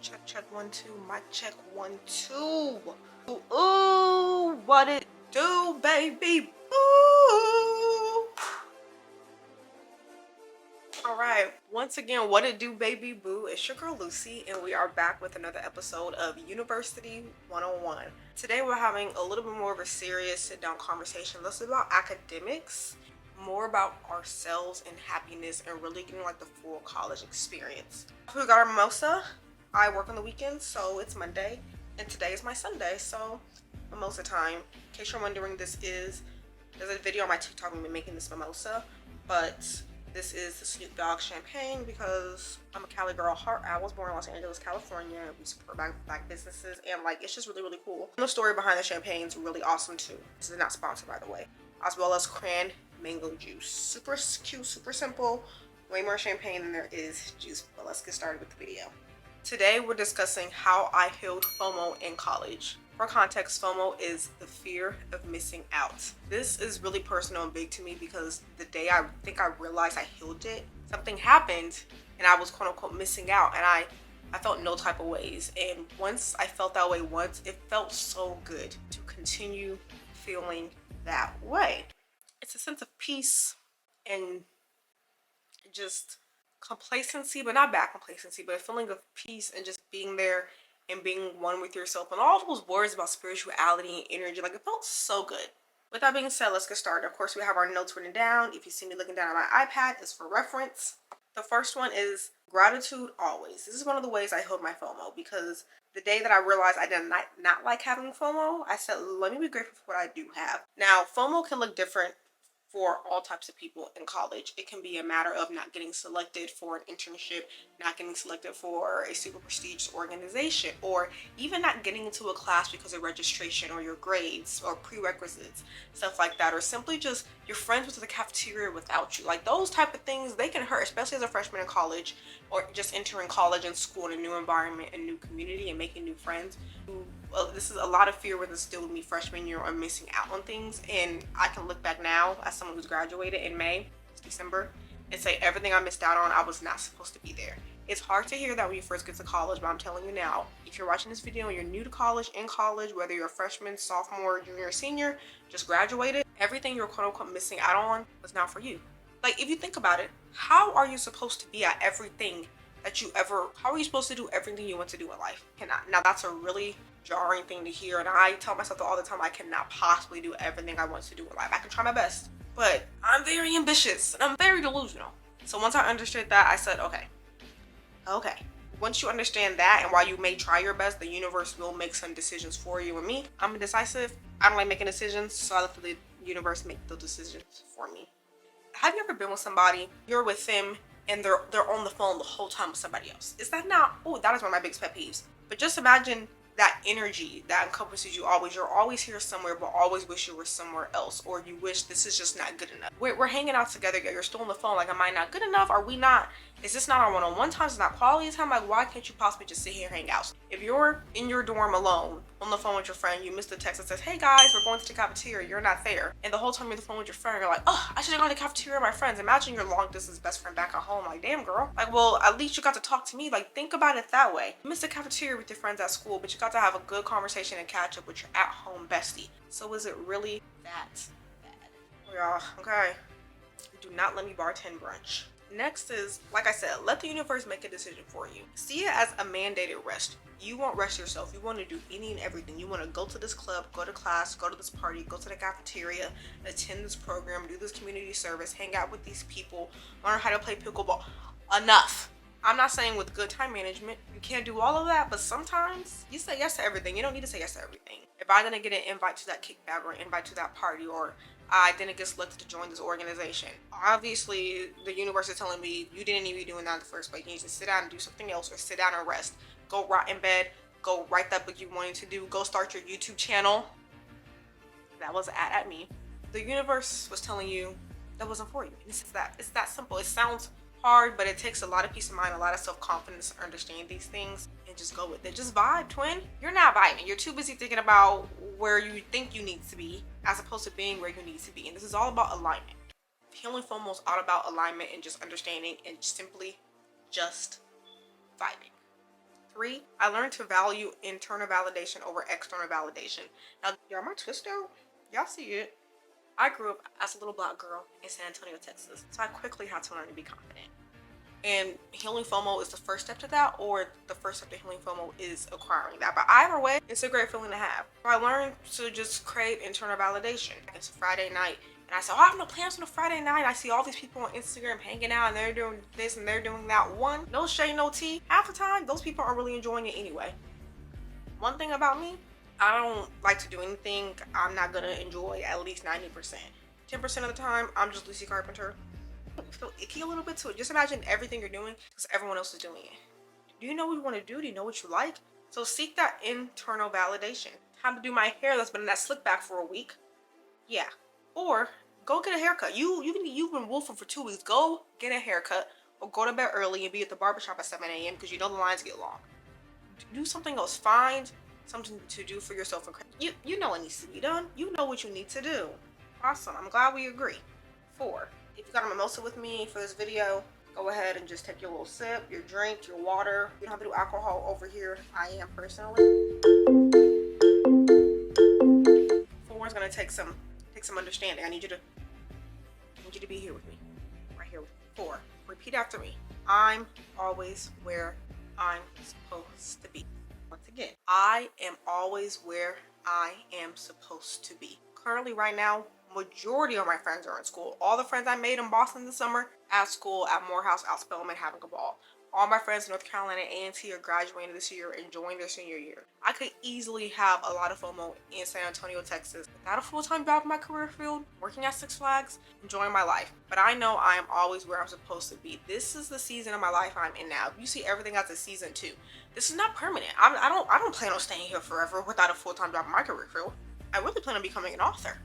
Check, check, 1, 2. Mic check, 1, 2. Ooh, what it do, baby? Ooh. All right, once again, what it do, baby boo? It's your girl Lucy, and we are back with another episode of University 101. Today, we're having a little bit more of a serious sit-down conversation, less about academics, more about ourselves and happiness, and really getting like the full college experience. We got our mimosa. I work on the weekends, so it's Monday, and today is my Sunday, so mimosa time. In case you're wondering, there's a video on my TikTok of me making this mimosa, but this is the Snoop Dogg champagne because I'm a Cali girl. I was born in Los Angeles, California. We support black businesses, and like it's just really, really cool. And the story behind the champagne is really awesome too. This is not sponsored, by the way. As well as cran mango juice. Super cute, super simple. Way more champagne than there is juice. But let's get started with the video. Today we're discussing how I healed FOMO in college. For context, FOMO is the fear of missing out. This is really personal and big to me because the day I think I realized I healed it, something happened and I was quote unquote missing out, and I felt no type of ways. And once I felt that way once, it felt so good to continue feeling that way. It's a sense of peace and just complacency, but not bad complacency, but a feeling of peace and just being there and being one with yourself, and all those words about spirituality and energy, like it felt so good. With that being said, let's get started. Of course, we have our notes written down. If you see me looking down at my iPad, it's for reference. The first one is gratitude always. This is one of the ways I healed my FOMO, because the day that I realized I did not like having FOMO, I said, let me be grateful for what I do have. Now, FOMO can look different for all types of people in college. It can be a matter of not getting selected for an internship, not getting selected for a super prestigious organization, or even not getting into a class because of registration or your grades or prerequisites, stuff like that, or simply just your friends went to the cafeteria without you. Like those type of things, they can hurt, especially as a freshman in college or just entering college and school in a new environment, a new community, and making new friends. This is a lot of fear was instilled in me freshman year on missing out on things, and I can look back now as someone who's graduated in May, December, and say everything I missed out on, I was not supposed to be there. It's hard to hear that when you first get to college, but I'm telling you now, if you're watching this video and you're new to college, in college, whether you're a freshman, sophomore, junior, or senior, just graduated, everything you're quote unquote missing out on was not for you. Like if you think about it, how are you supposed to be at everything how are you supposed to do everything you want to do in life? Now that's a really jarring thing to hear, and I tell myself that all the time, I cannot possibly do everything I want to do in life. I can try my best, but I'm very ambitious and I'm very delusional. So once I understood that, I said, okay. Once you understand that, and while you may try your best, the universe will make some decisions for you. And me, I'm indecisive. I don't like making decisions, so I let the universe make those decisions for me. Have you ever been with somebody, you're with them, and they're on the phone the whole time with somebody else? Is that not, that is one of my biggest pet peeves. But just imagine that energy that encompasses you always. You're always here somewhere, but always wish you were somewhere else, or you wish this is just not good enough. We're hanging out together, yet you're still on the phone. Like, am I not good enough? Are we not? Is this not our one-on-one time? Is not quality time? Like, why can't you possibly just sit here and hang out? If you're in your dorm alone on the phone with your friend, you missed a text that says, hey guys, we're going to the cafeteria, you're not there, and the whole time you're on the phone with your friend, you're like, oh, I should have gone to the cafeteria with my friends. Imagine your long distance best friend back at home. Like, damn girl, like, well, at least you got to talk to me. Like, think about it that way. You missed the cafeteria with your friends at school, but you got to have a good conversation and catch up with your at home bestie. So is it really that bad? Y'all, okay, do not let me bartend brunch. Next is, like I said, let the universe make a decision for you. See it as a mandated rest. You won't rest yourself. You want to do any and everything. You want to go to this club, go to class, go to this party, go to the cafeteria, attend this program, do this community service, hang out with these people, learn how to play pickleball. Enough. I'm not saying with good time management you can't do all of that, but sometimes you say yes to everything. You don't need to say yes to everything. If I didn't get an invite to that kickback or invite to that party, or I didn't get selected to join this organization, obviously the universe is telling me you didn't need to be doing that in the first place. You need to sit down and do something else, or sit down and rest. Go rot in bed. Go write that book you wanted to do. Go start your YouTube channel. That was an ad at me. The universe was telling you that wasn't for you. It's that simple. It sounds hard, but it takes a lot of peace of mind, a lot of self-confidence to understand these things and just go with it. Just vibe, twin. You're not vibing. You're too busy thinking about where you think you need to be as opposed to being where you need to be. And this is all about alignment. Healing FOMO is all about alignment and just understanding and simply just vibing. 3, I learned to value internal validation over external validation. Now, y'all, my twist out, y'all see it. I grew up as a little black girl in San Antonio, Texas, so I quickly had to learn to be confident. And healing FOMO is the first step to that, or the first step to healing FOMO is acquiring that. But either way, it's a great feeling to have. I learned to just crave internal validation. It's a Friday night, and I said, oh, I have no plans on a Friday night. I see all these people on Instagram hanging out, and they're doing this and they're doing that. One, no shade, no tea. Half the time, those people aren't really enjoying it anyway. One thing about me, I don't like to do anything I'm not gonna enjoy at least 90%. 10% of the time, I'm just Lucy Carpenter. Feel icky a little bit to it. Just imagine everything you're doing because everyone else is doing it. Do you know what you want to do? Do you know what you like? So seek that internal validation. Time to do my hair that's been in that slick back for a week. Yeah. Or go get a haircut. You've been wolfing for 2 weeks. Go get a haircut or go to bed early and be at the barbershop at 7 a.m. because you know the lines get long. Do something else. Find something to do for yourself. You know what needs to be done. You know what you need to do. Awesome. I'm glad we agree. 4. If you got a mimosa with me for this video, go ahead and just take your little sip, your drink, your water. You don't have to do alcohol over here. I am personally. 4 is gonna take some understanding. I need you to be here with me. Right here with me. 4. Repeat after me. I'm always where I'm supposed to be. Once again, I am always where I am supposed to be. Currently, right now, majority of my friends are in school. All the friends I made in Boston this summer at school, at MUAH, out Spelman, having a ball. All my friends in North Carolina A&T are graduating this year, enjoying their senior year. I could easily have a lot of FOMO in San Antonio, Texas, without a full-time job in my career field, working at Six Flags, enjoying my life. But I know I am always where I'm supposed to be. This is the season of my life I'm in now. You see everything as a season 2. This is not permanent. I don't plan on staying here forever without a full-time job in my career field. I really plan on becoming an author,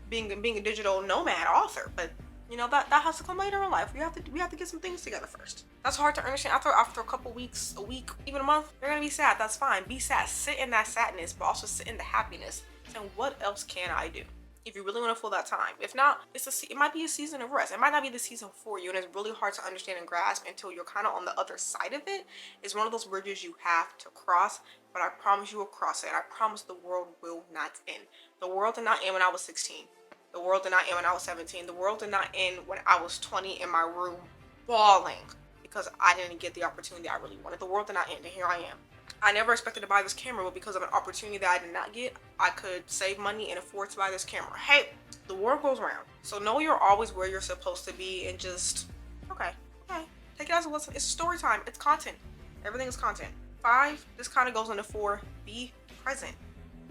being a digital nomad author, but you know that has to come later in life. We have to get some things together first. That's hard to understand. After a couple weeks, a week, even a month, you're gonna be sad. That's fine. Be sad. Sit in that sadness, but also sit in the happiness. And what else can I do? If you really want to fill that time. If not, it might be a season of rest. It might not be the season for you, and it's really hard to understand and grasp until you're kind of on the other side of it. It's one of those bridges you have to cross, but I promise you will cross it. And I promise the world will not end. The world did not end when I was 16. The world did not end when I was 17. The world did not end when I was 20 in my room bawling because I didn't get the opportunity I really wanted. The world did not end, and here I am. I never expected to buy this camera, but because of an opportunity that I did not get, I could save money and afford to buy this camera. Hey, the world goes round. So know you're always where you're supposed to be, and just, okay, take it as a lesson. It's story time. It's content. Everything is content. 5, this kind of goes into 4, be present.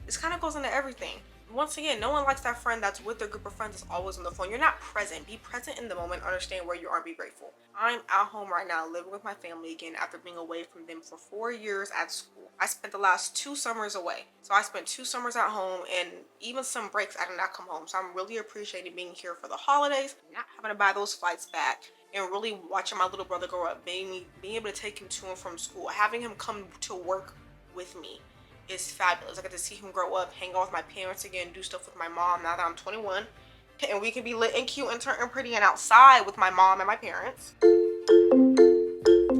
This kind of goes into everything. Once again, no one likes that friend that's with their group of friends that's always on the phone. You're not present. Be present in the moment. Understand where you are and be grateful. I'm at home right now living with my family again after being away from them for 4 years at school. I spent the last 2 summers away. So I spent 2 summers at home, and even some breaks I did not come home. So I'm really appreciating being here for the holidays, not having to buy those flights back, and really watching my little brother grow up, being able to take him to and from school, having him come to work with me. Is fabulous. I get to see him grow up, hang out with my parents again, do stuff with my mom now that I'm 21. And we can be lit and cute and turn pretty and outside with my mom and my parents.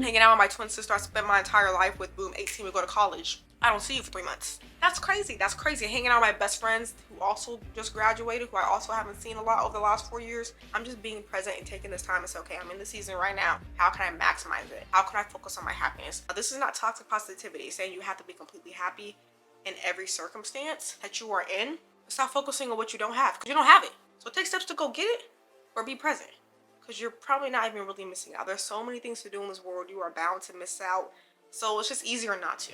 Hanging out with my twin sister. I spent my entire life with. Boom, 18, we go to college. I don't see you for 3 months. That's crazy. That's crazy. Hanging out with my best friends who also just graduated, who I also haven't seen a lot over the last 4 years. I'm just being present and taking this time. It's okay. I'm in the season right now. How can I maximize it? How can I focus on my happiness? Now, this is not toxic positivity, saying you have to be completely happy in every circumstance that you are in. Stop focusing on what you don't have, because you don't have it. So take steps to go get it, or be present, because you're probably not even really missing out. There's so many things to do in this world. You are bound to miss out. So it's just easier not to.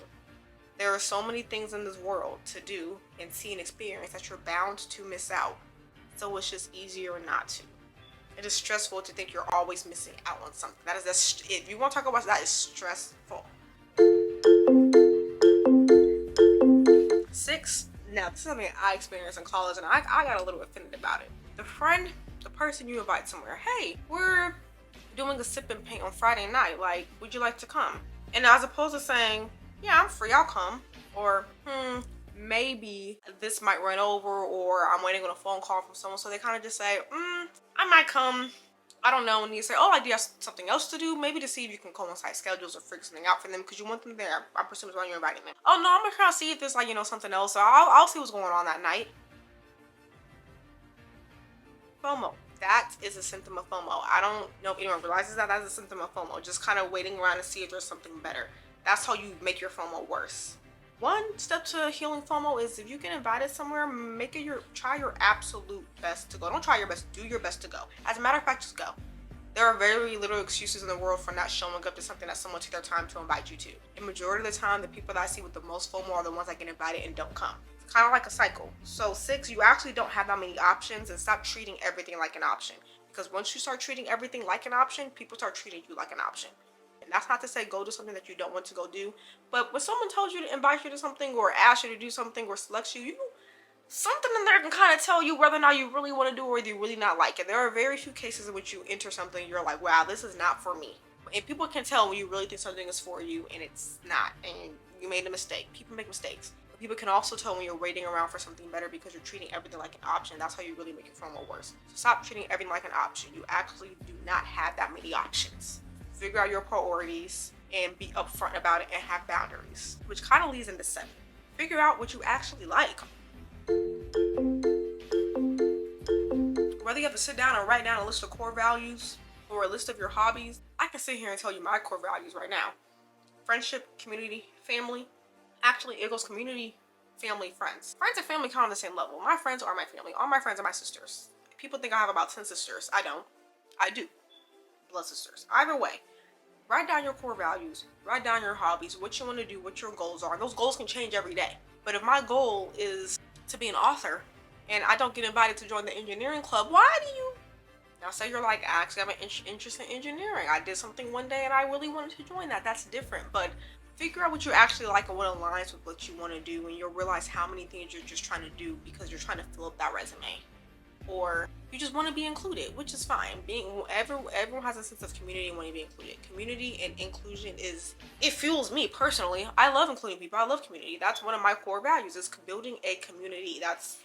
There are so many things in this world to do and see and experience that you're bound to miss out. So it's just easier not to. It is stressful to think you're always missing out on something. If you want to talk about that, is stressful. 6. Now, this is something I experienced in college, and I got a little offended about it. The person you invite somewhere, hey, we're doing a sip and paint on Friday night. Like, would you like to come? And as opposed to saying, yeah, I'm free, I'll come. Or, maybe this might run over, or I'm waiting on a phone call from someone. So they kind of just say, I might come I don't know, and you say, oh, I do have something else to do, maybe to see if you can coincide schedules or figure something out for them because you want them there. I presume it's why you're inviting them. Oh no, I'm gonna try to see if there's like, something else. So I'll see what's going on that night. FOMO. That is a symptom of FOMO. I don't know if anyone realizes that that's a symptom of FOMO. Just kind of waiting around to see if there's something better. That's how you make your FOMO worse. One step to healing FOMO is if you get invited somewhere, try your absolute best to go. Don't try your best, do your best to go. As a matter of fact, just go. There are very little excuses in the world for not showing up to something that someone took their time to invite you to. The majority of the time, the people that I see with the most FOMO are the ones that get invited and don't come. It's kind of like a cycle. So 6, you actually don't have that many options, and stop treating everything like an option. Because once you start treating everything like an option, people start treating you like an option. And that's not to say go do something that you don't want to go do, but when someone tells you to invite you to something or asks you to do something or selects you, something in there can kind of tell you whether or not you really want to do it or you really not like it. There are very few cases in which you enter something you're like, wow, this is not for me. And people can tell when you really think something is for you and it's not, and you made a mistake. People make mistakes. But people can also tell when you're waiting around for something better because you're treating everything like an option. That's how you really make your FOMO worse. So stop treating everything like an option. You actually do not have that many options. Figure out your priorities and be upfront about it and have boundaries, which kind of leads into 7. Figure out what you actually like. Whether you have to sit down and write down a list of core values or a list of your hobbies, I can sit here and tell you my core values right now. Friendship, community, family. Actually, it goes community, family, friends. Friends and family kind of on the same level. My friends are my family. All my friends are my sisters. People think I have about 10 sisters. I don't. I do. Blood sisters. Either way, write down your core values, write down your hobbies, what you want to do, what your goals are. Those goals can change every day. But if my goal is to be an author and I don't get invited to join the engineering club, why do you? Now say you're like, I actually have an interest in engineering. I did something one day and I really wanted to join that. That's different. But figure out what you actually like and what aligns with what you want to do, and you'll realize how many things you're just trying to do because you're trying to fill up that resume. Or you just want to be included, which is fine. Everyone has a sense of community and wanting to be included. Community and inclusion it fuels me personally. I love including people. I love community. That's one of my core values, is building a community. It's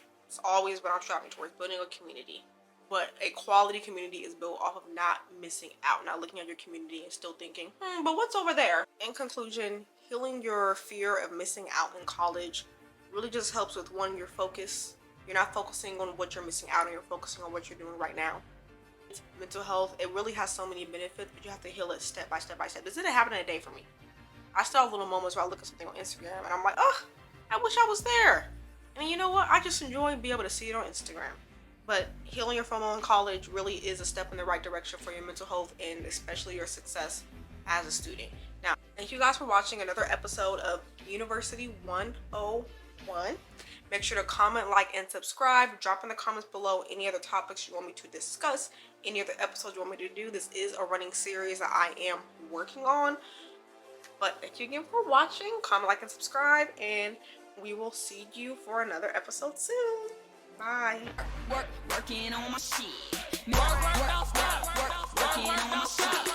always what I'm striving towards, building a community. But a quality community is built off of not missing out, not looking at your community and still thinking, but what's over there? In conclusion, healing your fear of missing out in college really just helps with, one, your focus. You're not focusing on what you're missing out on, you're focusing on what you're doing right now. Mental health, it really has so many benefits, but you have to heal it step by step by step. This didn't happen in a day for me. I still have little moments where I look at something on Instagram and I'm like, oh, I wish I was there. And you know what? I just enjoy being able to see it on Instagram. But healing your FOMO in college really is a step in the right direction for your mental health and especially your success as a student. Now, thank you guys for watching another episode of University 101. Make sure to comment, like, and subscribe. Drop in the comments below any other topics you want me to discuss, any other episodes you want me to do. This is a running series that I am working on. But thank you again for watching. Comment, like, and subscribe, and we will see you for another episode soon. Bye. Working on my shit. Working on my shit.